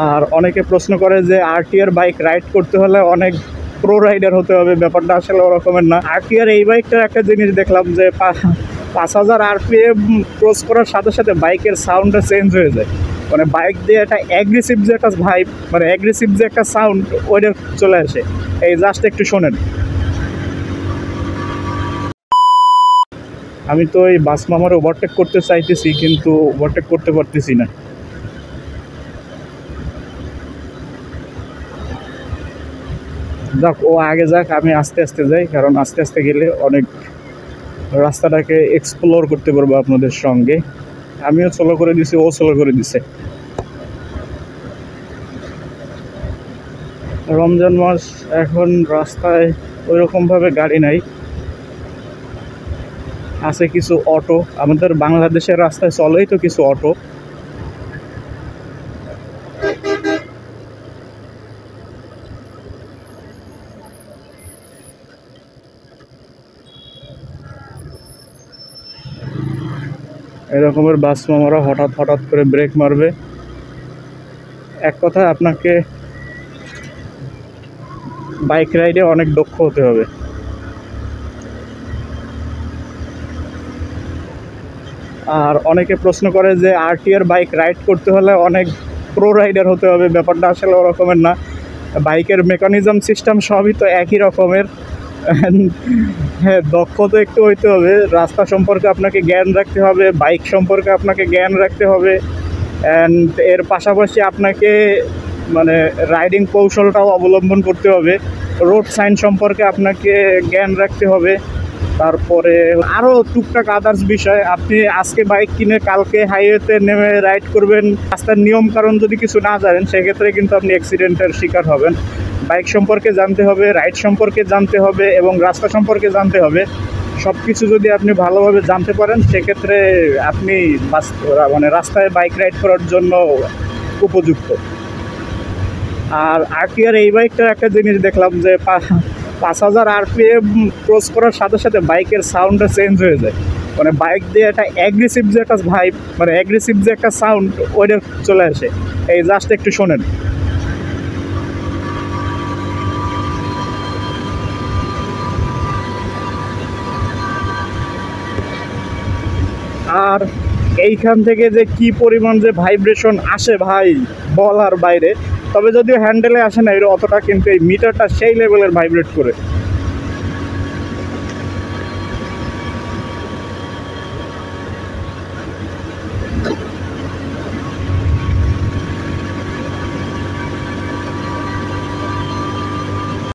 আর অনেকে প্রশ্ন করে যে আরটিআর বাইক রাইড করতে হলে অনেক প্রো রাইডার হতে হবে। ব্যাপারটা আসলে ওরকমের না। আরটিআর এই বাইকটার একটা জিনিস দেখলাম যে 5000 আরপিএম ক্রস করার সাথে সাথে বাইকের সাউন্ডটা চেঞ্জ হয়ে যায়। মানে বাইক দিয়ে একটা অ্যাগ্রেসিভ যে একটা ভাইব, মানে অ্যাগ্রেসিভ যে একটা সাউন্ড, ওইটা চলে আসে। এই জাস্ট একটু শোনেন। আমি তো এই বাস মামার ওভারটেক করতে চাইতেছি, কিন্তু ওভারটেক করতে পারতেছি না। যাক, ও আগে যাক, আমি আস্তে আস্তে যাই, কারণ আস্তে আস্তে গেলে অনেক রাস্তাটাকে এক্সপ্লোর করতে পারবো আপনাদের সঙ্গে। আমিও স্লো করে দিছি, ও স্লো করে দিছে। রমজান মাস, এখন রাস্তায় ওইরকমভাবে গাড়ি নাই, আছে কিছু অটো। আমাদের বাংলাদেশের রাস্তায় চলেই তো কিছু অটো। এরকমের বাস মামারা হঠাৎ হঠাৎ করে ব্রেক মারবে। এক কথায় আপনাকে বাইক রাইডে অনেক দক্ষ হতে হবে। আর অনেকে প্রশ্ন করে যে আরটিআর বাইক রাইড করতে হলে অনেক প্রো রাইডার হতে হবে। ব্যাপারটা আসলে ওরকমের না। বাইকের মেকানিজম সিস্টেম সবই তো একই রকমের। হ্যাঁ, দক্ষ তো একটু হইতে হবে। রাস্তা সম্পর্কে আপনাকে জ্ঞান রাখতে হবে, বাইক সম্পর্কে আপনাকে জ্ঞান রাখতে হবে, অ্যান্ড এর পাশাপাশি আপনাকে মানে রাইডিং কৌশলটাও অবলম্বন করতে হবে। রোড সাইন সম্পর্কে আপনাকে জ্ঞান রাখতে হবে। তারপরে আরও টুকটাক আদার্স বিষয়। আপনি আজকে বাইক কিনে কালকে হাইওয়েতে নেমে রাইড করবেন, রাস্তার নিয়ম কারণ যদি কিছু না জানেন, সেক্ষেত্রে কিন্তু আপনি অ্যাক্সিডেন্টের শিকার হবেন। বাইক সম্পর্কে জানতে হবে, রাইড সম্পর্কে জানতে হবে, এবং রাস্তা সম্পর্কে জানতে হবে। সব কিছু যদি আপনি ভালোভাবে জানতে পারেন, সেক্ষেত্রে আপনি মানে রাস্তায় বাইক রাইড করার জন্য উপযুক্ত। আর আরটিআর এই বাইকটার একটা জিনিস দেখলাম যে 5000 আরপিএম ক্রস করার সাথে সাথে বাইকের সাউন্ডটা চেঞ্জ হয়ে যায়। মানে বাইক দিয়ে একটা অ্যাগ্রেসিভ যে একটা ভাইব, মানে অ্যাগ্রেসিভ যে একটা সাউন্ড, ওইটা চলে আসে। এই জাস্ট একটু শোনেন। আর এইখান থেকে যে কি পরিমাণ যে ভাইব্রেশন আসে ভাই, বলার বাইরে। তবে যদিও হ্যান্ডেলে আসে না এর অতটা, কিন্তু এই মিটারটা সেই লেভেলের ভাইব্রেট করে।